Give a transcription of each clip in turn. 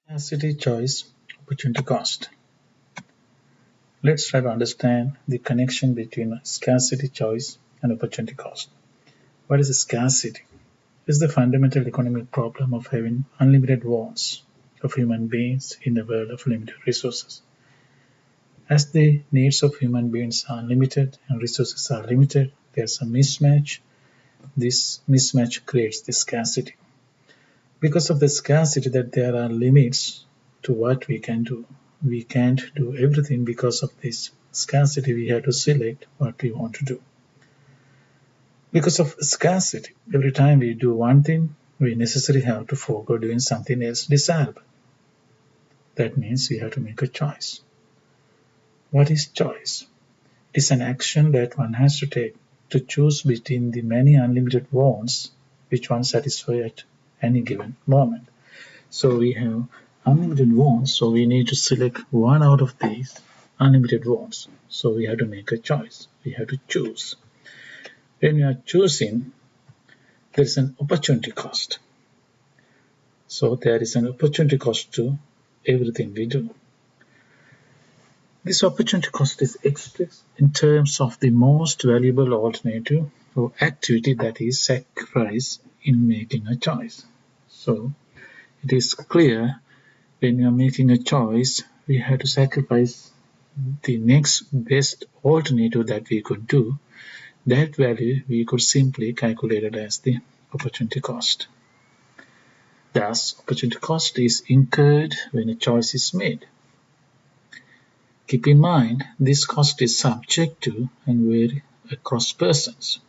Scarcity, choice, opportunity cost. Let's try to understand the connection between scarcity, choice, and opportunity cost. What is scarcity? It is the fundamental economic problem of having unlimited wants of human beings in a world of limited resources. As the needs of human beings are limited and resources are limited, there's a mismatch. This mismatch creates the scarcity. Because of the scarcity that there are limits to what we can do. We can't do everything. Because of this scarcity, we have to select what we want to do. Because of scarcity, every time we do one thing, we necessarily have to forego doing something else desirable. That means we have to make a choice. What is choice? It is an action that one has to take to choose between the many unlimited wants which one satisfies at any given moment. So we have unlimited wants, so we need to select one out of these unlimited wants. So we have to make a choice. We have to choose. When we are choosing, there is an opportunity cost. So there is an opportunity cost to everything we do. This opportunity cost is expressed in terms of the most valuable alternative or activity that is sacrificed in making a choice. So it is clear when we are making a choice, we have to sacrifice the next best alternative that we could do. That value we could simply calculate it as the opportunity cost. Thus, opportunity cost is incurred when a choice is made. Keep in mind, this cost is subject to and vary across persons.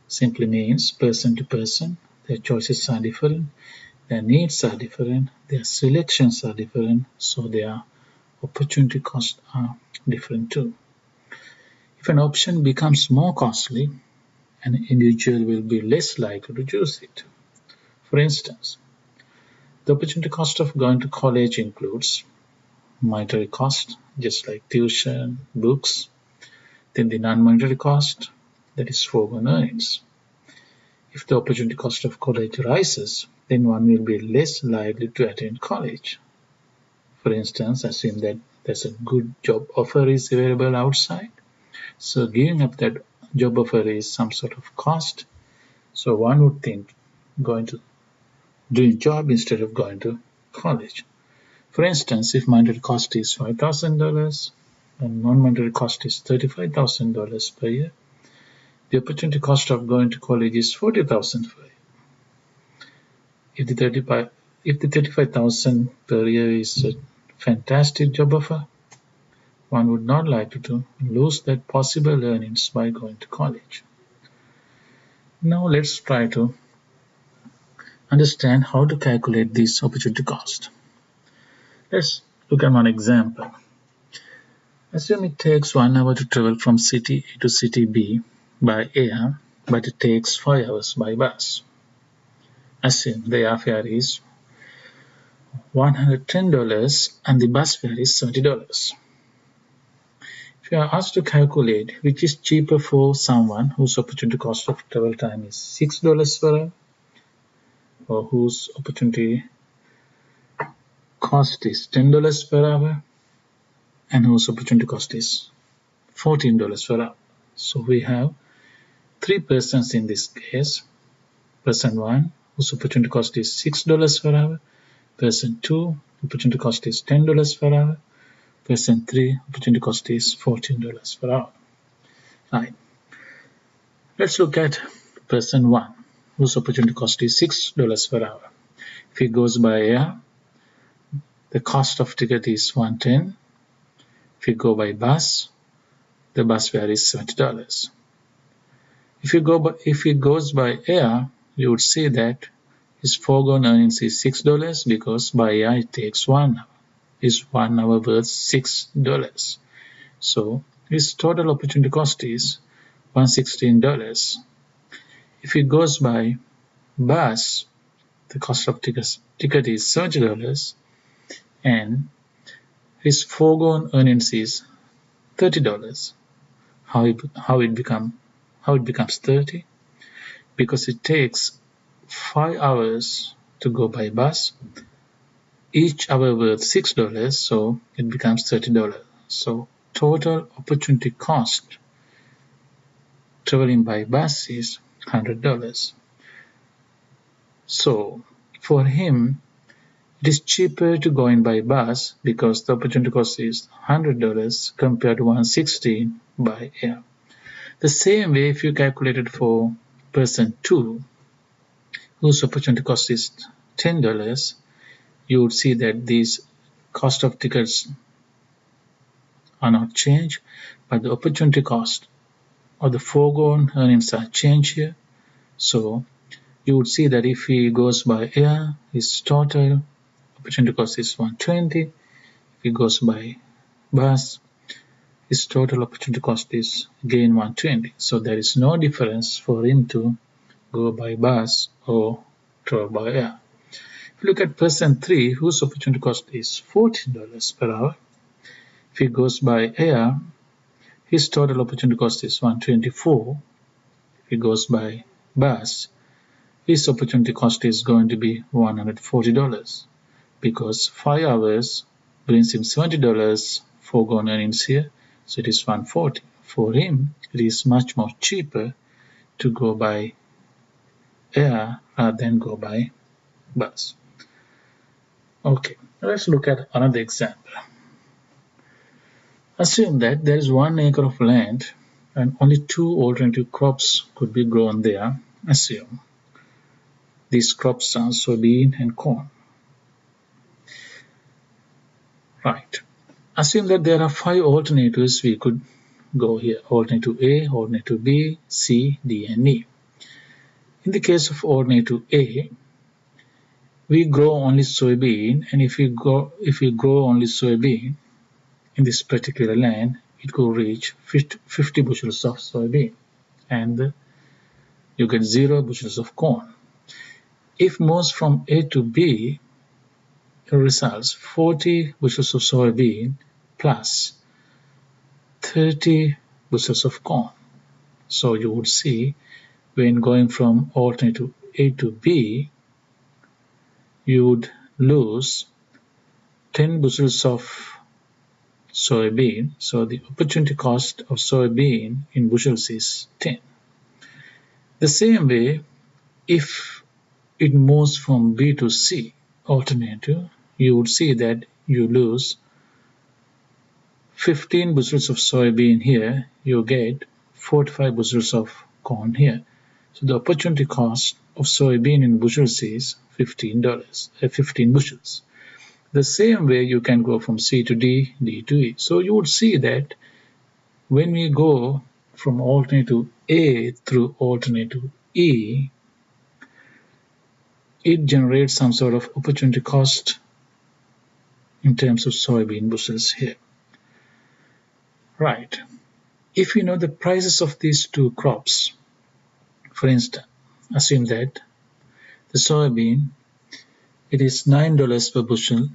Simply means person to person, their choices are different, their needs are different, their selections are different, so their opportunity costs are different too. If an option becomes more costly, an individual will be less likely to choose it. For instance, the opportunity cost of going to college includes monetary cost, just like tuition, books, then the non-monetary cost, that is foregone earnings. If the opportunity cost of college rises, then one will be less likely to attend college. For instance, assume that there's a good job offer is available outside. So giving up that job offer is some sort of cost. So one would think going to do a job instead of going to college. For instance, if monetary cost is $5,000 and non-monetary cost is $35,000 per year, the opportunity cost of going to college is $40,000 per year. If the $35,000 per year is a fantastic job offer, one would not like to lose that possible earnings by going to college. Now let's try to understand how to calculate this opportunity cost. Let's look at one example. Assume it takes 1 hour to travel from city A to city B by air, but it takes 5 hours by bus. Assume the airfare is $110 and the bus fare is $70. If you are asked to calculate which is cheaper for someone whose opportunity cost of travel time is $6 per hour, or whose opportunity cost is $10 per hour, and whose opportunity cost is $14 per hour. So we have three persons in this case. Person 1, whose opportunity cost is $6 per hour. Person 2, opportunity cost is $10 per hour. Person 3, opportunity cost is $14 per hour. Right. Let's look at person 1, whose opportunity cost is $6 per hour. If he goes by air, the cost of ticket is $110. If you go by bus, the bus fare is $70. If he goes by air, you would see that his foregone earnings is $6 because by air it takes 1 hour. Is 1 hour worth $6. So his total opportunity cost is $116. If he goes by bus, the cost of ticket is $70 and his foregone earnings is $30. How it becomes 30? Because it takes 5 hours to go by bus each hour worth $6, so it becomes $30. So total opportunity cost traveling by bus is $100. So for him, it is cheaper to go in by bus because the opportunity cost is $100 compared to $116 by air. The same way, if you calculate it for person 2, whose opportunity cost is $10, you would see that these cost of tickets are not changed, but the opportunity cost or the foregone earnings are changed here. So you would see that if he goes by air, his total opportunity cost is $120. If he goes by bus, his total opportunity cost is again $120. So there is no difference for him to go by bus or travel by air. If you look at person 3, whose opportunity cost is $14 per hour, if he goes by air, his total opportunity cost is $124. If he goes by bus, his opportunity cost is going to be $140 because 5 hours brings him $70 foregone earnings here, so it is $140. For him, it is much more cheaper to go by air rather than go by bus. Okay, let's look at another example. Assume that there is 1 acre of land and only 2 alternative crops could be grown there. Assume these crops are soybean and corn. Right. Assume that there are 5 alternatives we could go here. Alternative A, alternative B, C, D, and E. In the case of alternative A, we grow only soybean, and if we grow only soybean in this particular land, it could reach 50 bushels of soybean, and you get 0 bushels of corn. If moves from A to B, it results 40 bushels of soybean plus 30 bushels of corn. So you would see when going from alternative A to B, you would lose 10 bushels of soybean. So the opportunity cost of soybean in bushels is 10. The same way, if it moves from B to C alternative, you would see that you lose 15 bushels of soybean here, you get 45 bushels of corn here. So the opportunity cost of soybean in bushels is $15, 15 bushels. The same way you can go from C to D, D to E. So you would see that when we go from alternative A through alternative E, it generates some sort of opportunity cost in terms of soybean bushels here. Right. If you know the prices of these 2 crops, for instance, assume that the soybean, it is $9 per bushel,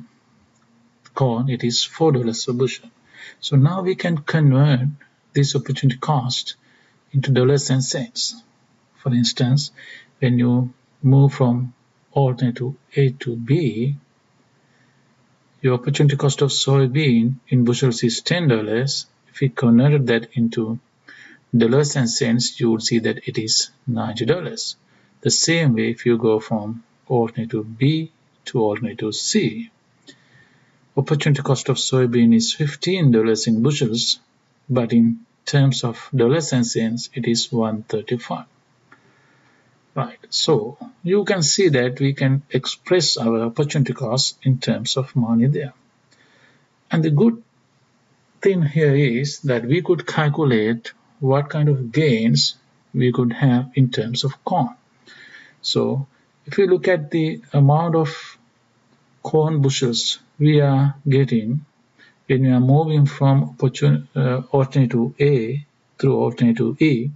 corn, it is $4 per bushel. So now we can convert this opportunity cost into dollars and cents. For instance, when you move from alternative A to B, your opportunity cost of soybean in bushels is $10. If we converted that into dollars and cents, you would see that it is $90. The same way, if you go from alternative B to alternative C, opportunity cost of soybean is $15 in bushels, but in terms of dollars and cents, it is $135. Right, so you can see that we can express our opportunity cost in terms of money there. And the good thing here is that we could calculate what kind of gains we could have in terms of corn. So if you look at the amount of corn bushels we are getting when we are moving from alternative A through alternative E,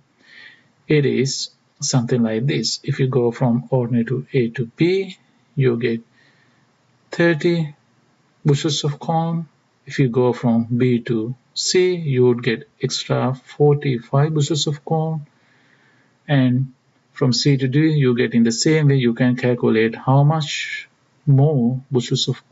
it is something like this. If you go from alternative A to B, you get 30 bushels of corn. If you go from B to C, you would get extra 45 bushels of corn. And from C to D, you get in the same way, you can calculate how much more bushels of